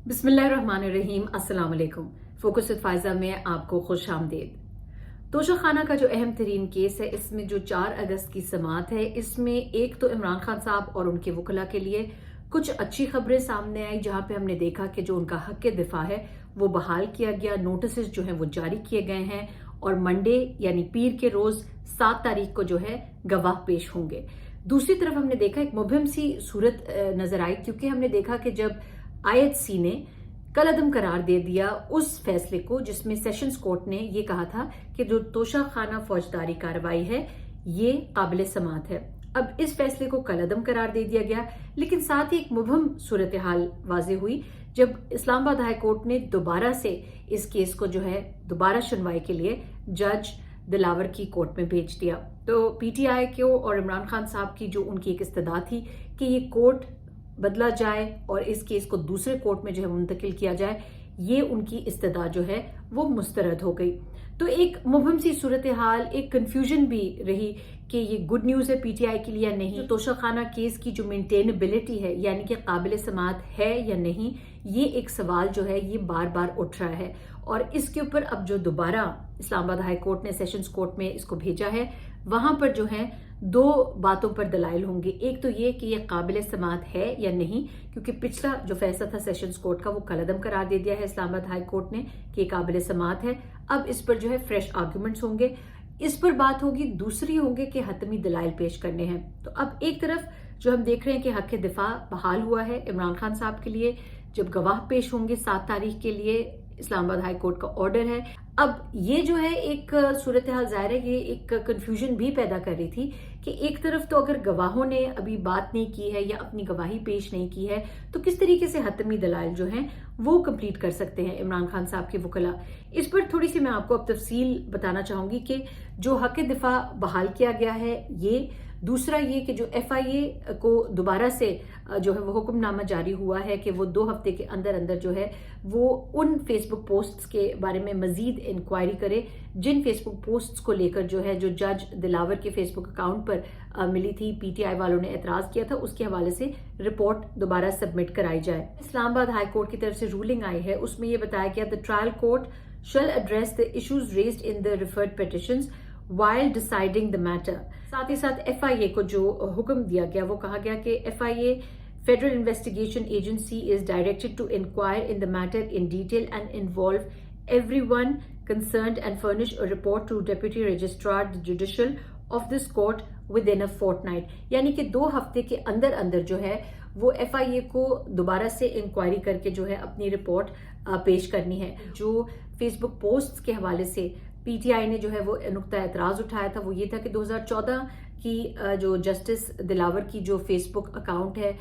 बिस्मिल्लाहिर्रहमानिर्रहीम, अस्सलाम वालेकुम। फोकस विद फायजा में आपको खुश आमदीद। तोशाखाना का जो अहम तरीन केस है, इसमें जो 4 अगस्त की समाअत है, इसमें एक तो इमरान खान साहब और उनके वकला के लिए कुछ अच्छी खबरें सामने आई, जहां पे हमने देखा कि जो उनका हक के दिफा है वो बहाल किया गया, नोटिस जो है वो जारी किए गए हैं और मंडे यानी पीर के रोज 7 तारीख को जो है गवाह पेश होंगे। दूसरी तरफ हमने देखा एक मुबहिम सी सूरत नजर आई, क्योंकि हमने देखा कि जब आईएचसी ने कल अदम करार दे दिया उस फैसले को जिसमें सेशंस कोर्ट ने ये कहा था कि जो तोशाखाना फौजदारी कार्रवाई है ये काबिल समात है। अब इस फैसले को कल अदम करार दे दिया गया, लेकिन साथ ही एक मुबहम सूरत हाल वाजे हुई जब इस्लामाबाद हाई कोर्ट ने दोबारा से इस केस को जो है दोबारा सुनवाई के लिए जज दिलावर की कोर्ट में भेज दिया। तो पीटीआई को और इमरान खान साहब की जो उनकी एक इस्तदा थी कि ये कोर्ट बदला जाए और इस केस को दूसरे कोर्ट में जो है मुंतकिल किया जाए, ये उनकी इस्तदा जो है वो मुस्तरद हो गई। तो एक मुबहम सी सूरत हाल, एक कंफ्यूजन भी रही कि ये गुड न्यूज है पीटीआई के लिए या नहीं। तोशाखाना केस की जो मेंटेनेबिलिटी है यानी कि काबिल समात है या नहीं, ये एक सवाल जो है ये बार बार उठ रहा है और इसके ऊपर अब जो दोबारा इस्लामाबाद हाई कोर्ट ने सेशंस कोर्ट में इसको भेजा है, वहां पर जो है 2 बातों पर दलाइल होंगे। एक तो ये कि ये काबिल समात है या नहीं, क्योंकि पिछला जो फैसला था सेशंस कोर्ट का वो कलअदम करार दे दिया है इस्लामाबाद हाई कोर्ट ने कि काबिल समात है। अब इस पर जो है फ्रेश आर्ग्यूमेंट्स होंगे, इस पर बात होगी। दूसरी होंगे कि हतमी दलाइल पेश करने हैं। तो अब एक तरफ जो हम देख रहे हैं कि हक दिफा बहाल हुआ है इमरान खान साहब के लिए, जब गवाह पेश होंगे 7 तारीख के लिए, इस्लामाबाद हाई कोर्ट का ऑर्डर है। अब ये जो है एक सूरत हाल जाहिर है, ये एक कंफ्यूजन भी पैदा कर रही थी कि एक तरफ तो अगर गवाहों ने अभी बात नहीं की है या अपनी गवाही पेश नहीं की है, तो किस तरीके से हतमी दलाइल जो हैं वो कंप्लीट कर सकते हैं इमरान खान साहब के वकला। इस पर थोड़ी सी मैं आपको अब तफसील बताना चाहूंगी कि जो हक दिफा बहाल किया गया है ये, दूसरा ये कि जो एफआईए को दोबारा से जो है वो हुक्मनामा जारी हुआ है कि वो 2 हफ्ते के अंदर अंदर जो है वो उन फेसबुक पोस्ट्स के बारे में मजीद इंक्वायरी करे जिन फेसबुक पोस्ट्स को लेकर जो है जो जज दिलावर के फेसबुक अकाउंट पर मिली थी, पीटीआई वालों ने एतराज किया था, उसके हवाले से रिपोर्ट दोबारा सबमिट कराई जाए। इस्लामाबाद हाई कोर्ट की तरफ से रूलिंग आई है, उसमें यह बताया गया the trial court shell address the issues raised in the referred petitions while deciding the matter। साथ ही साथ एफआईए को जो हुक्म दिया गया वो कहा गया कि FIA federal investigation agency is directed to inquire in the matter in detail and involve everyone concerned and furnish a report to deputy registrar judicial of this court within a fortnight. यानी कि 2 हफ्ते के अंदर अंदर जो है वो FIA को दोबारा से इंक्वायरी करके जो है अपनी रिपोर्ट पेश करनी है। जो फेसबुक पोस्ट के हवाले से पीटीआई ने जो है वो नुक्ता एतराज उठाया था वो ये था कि 2014 की जो जस्टिस दिलावर की जो फेसबुक अकाउंट है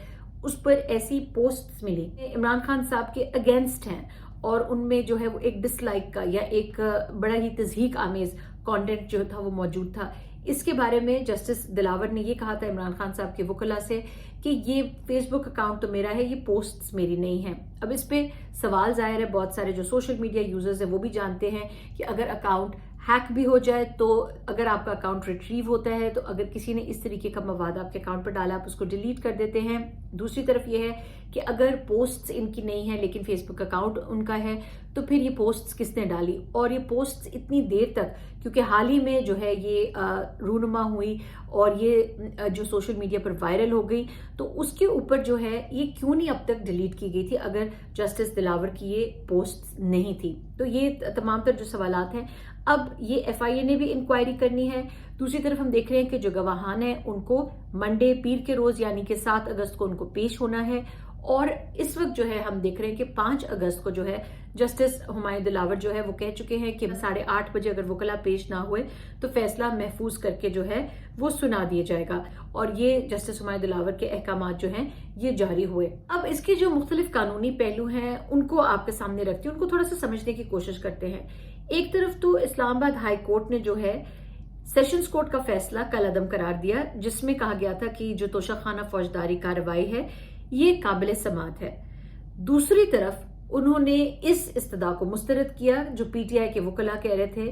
उस पर ऐसी पोस्ट्स मिली इमरान खान साहब के अगेंस्ट हैं और उनमें जो है वो एक डिसलाइक का या एक बड़ा ही तज़हीक आमेज कंटेंट जो था वो मौजूद था। इसके बारे में जस्टिस दिलावर ने ये कहा था इमरान खान साहब के वकला से कि ये फेसबुक अकाउंट तो मेरा है, ये पोस्ट्स मेरी नहीं है। अब इस पे सवाल जाहिर है, बहुत सारे जो सोशल मीडिया यूजर्स है वो भी जानते हैं कि अगर अकाउंट हैक भी हो जाए, तो अगर आपका अकाउंट रिट्रीव होता है, तो अगर किसी ने इस तरीके का मवाद आपके अकाउंट पर डाला आप उसको डिलीट कर देते हैं। दूसरी तरफ ये है कि अगर पोस्ट्स इनकी नहीं है लेकिन फेसबुक अकाउंट उनका है, तो फिर ये पोस्ट्स किसने डाली, और ये पोस्ट्स इतनी देर तक, क्योंकि हाल ही में जो है ये रूनुमा हुई और ये जो सोशल मीडिया पर वायरल हो गई, तो उसके ऊपर जो है ये क्यों नहीं अब तक डिलीट की गई थी अगर जस्टिस दिलावर की ये पोस्ट्स नहीं थी। तो ये तमाम तर जो सवालात हैं, अब ये एफआईए ने भी इंक्वायरी करनी है। दूसरी तरफ हम देख रहे हैं कि जो गवाहान है उनको मंडे पीर के रोज यानी कि 7 अगस्त को उनको पेश होना है और इस वक्त जो है हम देख रहे हैं कि 5 अगस्त को जो है जस्टिस हुमायूं दिलावर जो है वो कह चुके हैं कि 8:30 बजे अगर वकला पेश ना हुए तो फैसला महफूज करके जो है वो सुना दिया जाएगा और ये जस्टिस हुमायूं दिलावर के अहकामात जो हैं ये जारी हुए। अब इसके जो मुख्तलिफ कानूनी पहलू हैं उनको आपके सामने रखते हैं, उनको थोड़ा सा समझने की कोशिश करते हैं। एक तरफ तो इस्लामाबाद हाई कोर्ट ने जो है सेशंस कोर्ट का फैसला कल अदम करार दिया जिसमें कहा गया था कि जो तोशाखाना फौजदारी कार्रवाई है ये काबिल समात है। दूसरी तरफ उन्होंने इस इस्तदा को मुस्तरद किया जो पीटीआई के वकला कह रहे थे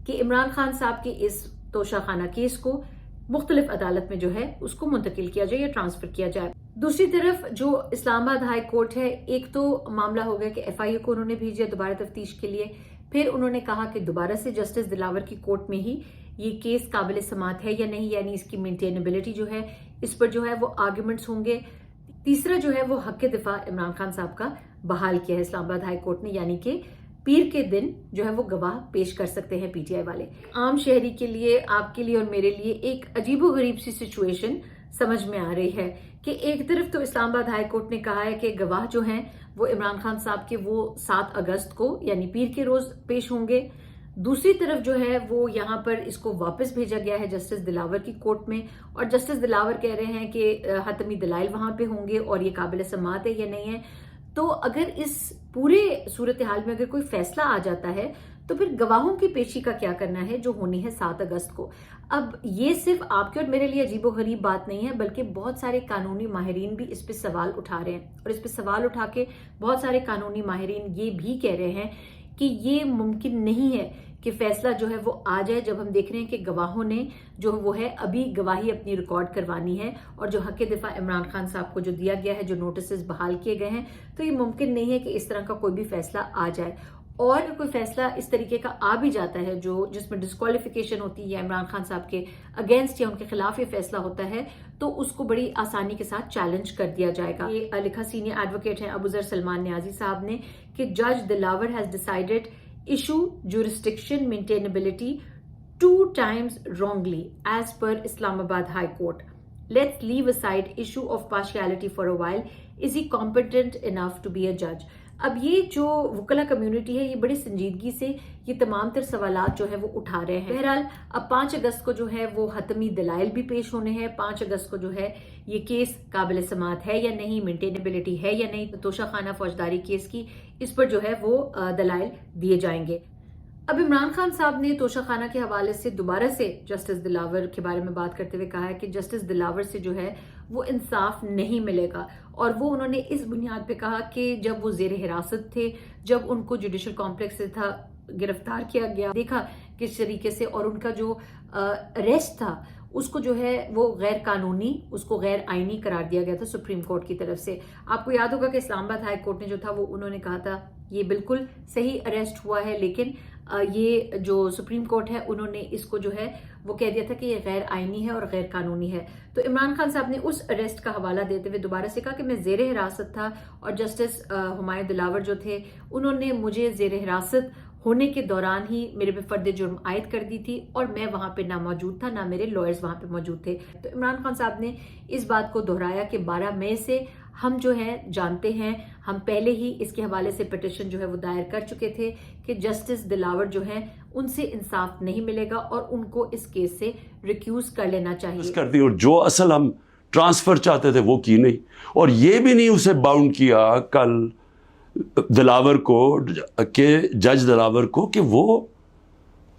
कि इमरान खान साहब के इस तोशाखाना केस को मुख्तलिफ अदालत में जो है उसको मुंतकिल किया जाए या ट्रांसफर किया जाए। दूसरी तरफ जो इस्लामाबाद हाई कोर्ट है, एक तो मामला हो गया कि एफआईए को उन्होंने भेजा दोबारा तफ्तीश के लिए, फिर उन्होंने कहा कि दोबारा से जस्टिस दिलावर की कोर्ट में ही ये केस काबिल समात है या नहीं, यानी इसकी मेंटेनेबिलिटी जो है इस पर जो है वो आर्ग्यूमेंट्स होंगे। तीसरा जो है वो हक के दिफा इमरान खान साहब का बहाल किया है इस्लामाबाद हाई कोर्ट ने, यानी कि पीर के दिन जो है वो गवाह पेश कर सकते हैं पीटीआई वाले। आम शहरी के लिए, आपके लिए और मेरे लिए एक अजीबोगरीब सी सिचुएशन समझ में आ रही है कि एक तरफ तो इस्लामाबाद हाई कोर्ट ने कहा है कि गवाह जो हैं वो इमरान खान साहब के वो 7 अगस्त को यानी पीर के रोज पेश होंगे, दूसरी तरफ जो है वो यहाँ पर इसको वापस भेजा गया है जस्टिस दिलावर की कोर्ट में, और जस्टिस दिलावर कह रहे हैं कि हतमी दलाइल वहां पे होंगे और ये काबिल समात है या नहीं है। तो अगर इस पूरे सूरत हाल में अगर कोई फैसला आ जाता है तो फिर गवाहों की पेशी का क्या करना है जो होनी है 7 अगस्त को। अब ये सिर्फ आपके और मेरे लिए अजीबोगरीब बात नहीं है, बल्कि बहुत सारे कानूनी माहिरीन भी इस पे सवाल उठा रहे हैं, और इस पे सवाल उठा के बहुत सारे कानूनी माहिरीन ये भी कह रहे हैं कि ये मुमकिन नहीं है कि फैसला जो है वो आ जाए जब हम देख रहे हैं कि गवाहों ने जो वो है अभी गवाही अपनी रिकॉर्ड करवानी है, और जो हक दिफा इमरान खान साहब को जो दिया गया है, जो नोटिस बहाल किए गए हैं, तो ये मुमकिन नहीं है कि इस तरह का कोई भी फैसला आ जाए। और अगर कोई फैसला इस तरीके का आ भी जाता है जो जिसमें डिस्क्वालिफिकेशन होती है या इमरान खान साहब के अगेंस्ट या उनके खिलाफ ये फैसला होता है, तो उसको बड़ी आसानी के साथ चैलेंज कर दिया जाएगा। ये लिखा सीनियर एडवोकेट हैं अबूजर सलमान न्याजी साहब ने कि जज Dilawar has decided issue jurisdiction maintainability 2 times wrongly as per Islamabad High Court. Let's leave aside issue of partiality for a while. Is he competent enough to be a judge? अब ये जो वकला community है ये बड़ी संजीदगी से ये तमाम तर सवालात जो है वो उठा रहे हैं। बहरहाल अब 5 अगस्त को जो है वो हतमी दलाइल भी पेश होने हैं। 5 अगस्त को जो है ये केस काबिल समात है या नहीं, मेंटेनेबिलिटी है या नहीं, तो तोशाखाना फौजदारी केस की इस पर जो है वो दलाइल दिए जाएंगे। अब इमरान खान साहब ने तोशाखाना के हवाले से दोबारा से जस्टिस दिलावर के बारे में बात करते हुए कहा है कि जस्टिस दिलावर से जो है वो इंसाफ नहीं मिलेगा, और वो उन्होंने इस बुनियाद पे कहा कि जब वो जेर हिरासत थे, जब उनको जुडिशल कॉम्प्लेक्स से था गिरफ्तार किया गया, देखा किस तरीके से, और उनका जो अरेस्ट था उसको जो है वो गैर कानूनी, उसको गैर आईनी करार दिया गया था सुप्रीम कोर्ट की तरफ से। आपको याद होगा कि इस्लामाबाद हाई कोर्ट ने जो था वो उन्होंने कहा था ये बिल्कुल सही अरेस्ट हुआ है, लेकिन ये जो सुप्रीम कोर्ट है उन्होंने इसको जो है वो कह दिया था कि ये गैर आईनी है और गैर कानूनी है। तो इमरान खान साहब ने उस अरेस्ट का हवाला देते हुए दोबारा से कहा कि मैं जेर हिरासत था और जस्टिस हुमायूं दिलावर जो थे उन्होंने मुझे जेर हिरासत होने के दौरान ही मेरे पे फर्द जुर्म आयद कर दी थी, और मैं वहां पे ना मौजूद था, ना मेरे लॉयर्स वहां पे मौजूद थे। तो इमरान खान साहब ने इस बात को दोहराया कि 12 मई से हम जो है जानते हैं, हम पहले ही इसके हवाले से पिटिशन जो है वो दायर कर चुके थे कि जस्टिस दिलावर जो है उनसे इंसाफ नहीं मिलेगा और उनको इस केस से रिक्यूज कर लेना चाहिए कर दी, और जो असल हम ट्रांसफर चाहते थे वो की नहीं, और ये भी नहीं उसे बाउंड किया कल दिलावर को के जज दिलावर को कि वो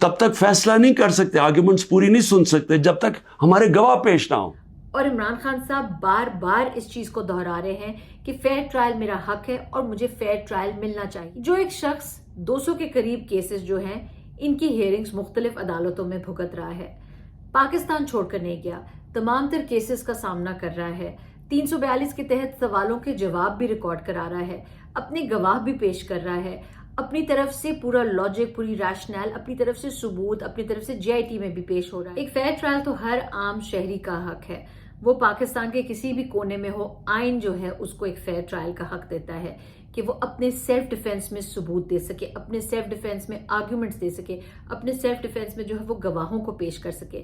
तब तक फैसला नहीं कर सकते, आर्गुमेंट्स पूरी नहीं सुन सकते जब तक हमारे गवाह पेश ना हो। और इमरान खान साहब बार बार इस चीज को दोहरा रहे हैं कि फेयर ट्रायल मेरा हक है और मुझे फेयर ट्रायल मिलना चाहिए। जो एक शख्स 200 के करीब केसेस जो हैं इनकी हियरिंग्स मुख्तलिफ अदालतों में भुगत रहा है, पाकिस्तान छोड़कर नहीं गया, तमाम तर केसेस का सामना कर रहा है, 342 के तहत सवालों के जवाब भी रिकॉर्ड करा रहा है, अपने गवाह भी पेश कर रहा है, अपनी तरफ से पूरा लॉजिक, पूरी रैशनल, अपनी तरफ से सबूत, अपनी तरफ से जेआईटी में भी पेश हो रहा है। एक फेयर ट्रायल तो हर आम शहरी का हक है, वो पाकिस्तान के किसी भी कोने में हो, आइन जो है उसको एक फेयर ट्रायल का हक देता है कि वो अपने सेल्फ डिफेंस में सबूत दे सके, अपने सेल्फ डिफेंस में आर्ग्यूमेंट्स दे सके, अपने सेल्फ डिफेंस में जो है वो गवाहों को पेश कर सके।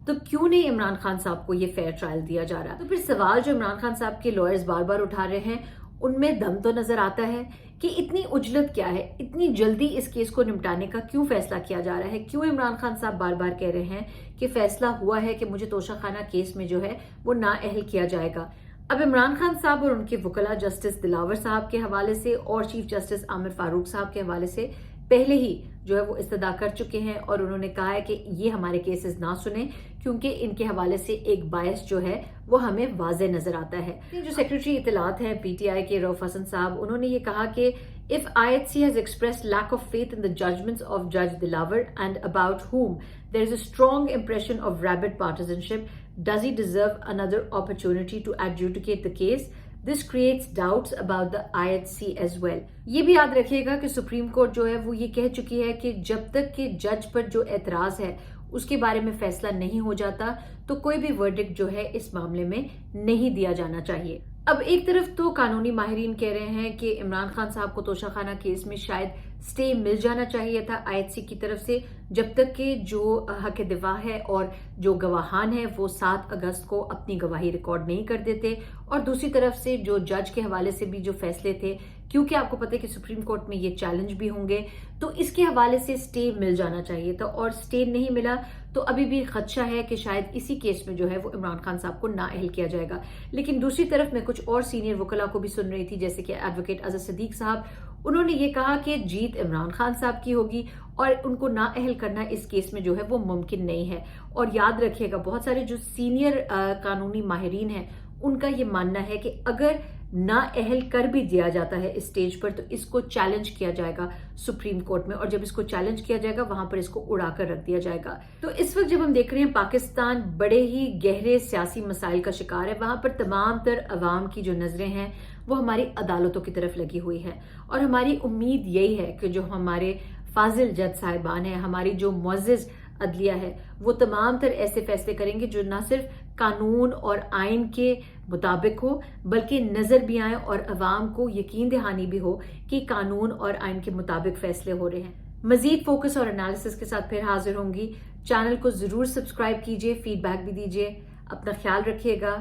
तो क्यों नहीं इमरान खान साहब को ये फेयर ट्रायल दिया जा रहा? तो फिर सवाल जो इमरान खान साहब के लॉयर्स बार बार उठा रहे हैं उनमें दम तो नजर आता है कि इतनी उजलत क्या है, इतनी जल्दी इस केस को निपटाने का क्यों फैसला किया जा रहा है, क्यों इमरान खान साहब बार बार कह रहे हैं कि फैसला हुआ है कि मुझे तोशाखाना केस में जो है वो नाअहल किया जाएगा। अब इमरान खान साहब और उनके वकला जस्टिस दिलावर साहब के हवाले से और चीफ जस्टिस आमिर फारूक साहब के हवाले से पहले ही जो है वो इस्तदा कर चुके हैं, और उन्होंने कहा है कि ये हमारे केसेस ना सुने क्योंकि इनके हवाले से एक बायस जो है वो हमें वाज़े नजर आता है। जो सेक्रेटरी इत्तलात हैं पीटीआई के रऊफ हसन साहब, उन्होंने ये कहा कि if IHC has expressed lack of faith in the judgments of Judge Dilawar and about whom there is a strong impression of rabid partisanship, Does he deserve another opportunity to adjudicate the case? This creates doubts about the IHC as well. یہ بھی یاد رکھیے گا کہ supreme court جو ہے وہ یہ کہہ چکی ہے کہ جب تک کہ جج پر جو اعتراض ہے اس کے بارے میں فیصلہ نہیں ہو جاتا تو کوئی بھی ورڈکٹ جو ہے اس معاملے میں نہیں دیا جانا چاہیے. اب ایک طرف تو قانونی ماہرین کہہ رہے ہیں کہ عمران خان صاحب کو توشہ خانہ کیس میں شاید سٹے مل جانا چاہیے تھا IHC کی طرف سے جب تک کہ جو حق دفاع ہے اور جو گواہان ہیں وہ 7 اگست کو اپنی گواہی ریکارڈ نہیں کر دیتے, اور دوسری طرف سے جو جج کے حوالے سے بھی جو فیصلے تھے, کیونکہ آپ کو پتہ ہے کہ سپریم کورٹ میں یہ چیلنج بھی ہوں گے, تو اس کے حوالے سے سٹے مل جانا چاہیے تھا, اور سٹے نہیں ملا تو ابھی بھی خدشہ ہے کہ شاید اسی کیس میں جو ہے وہ عمران خان صاحب کو نااہل کیا جائے گا. لیکن دوسری طرف میں کچھ اور سینئر وکلاء کو بھی سن رہی تھی, جیسے کہ ایڈوکیٹ اظہر صدیق صاحب, انہوں نے یہ کہا کہ جیت عمران خان صاحب کی ہوگی اور ان کو نااہل کرنا اس کیس میں جو ہے وہ ممکن نہیں ہے. اور یاد رکھیے گا بہت سارے جو سینئر قانونی ماہرین ہیں ان کا یہ ماننا ہے کہ اگر نااہل کر بھی دیا جاتا ہے اس سٹیج پر تو اس کو چیلنج کیا جائے گا سپریم کورٹ میں, اور جب اس کو چیلنج کیا جائے گا وہاں پر اس کو اڑا کر رکھ دیا جائے گا. تو اس وقت جب ہم دیکھ رہے ہیں پاکستان بڑے ہی گہرے سیاسی مسائل کا شکار ہے, وہاں پر تمام تر عوام کی جو نظریں ہیں وہ ہماری عدالتوں کی طرف لگی ہوئی ہے, اور ہماری امید یہی ہے کہ جو ہمارے فاضل جج صاحبان ہیں, ہماری جو معزز عدلیہ ہے, وہ تمام تر ایسے فیصلے کریں گے جو نہ صرف قانون اور آئین کے مطابق ہو بلکہ نظر بھی آئیں اور عوام کو یقین دہانی بھی ہو کہ قانون اور آئین کے مطابق فیصلے ہو رہے ہیں. مزید فوکس اور انالیسس کے ساتھ پھر حاضر ہوں گی. چینل کو ضرور سبسکرائب کیجیے, فیڈ بیک بھی دیجیے. اپنا خیال رکھیے گا.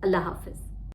اللہ حافظ.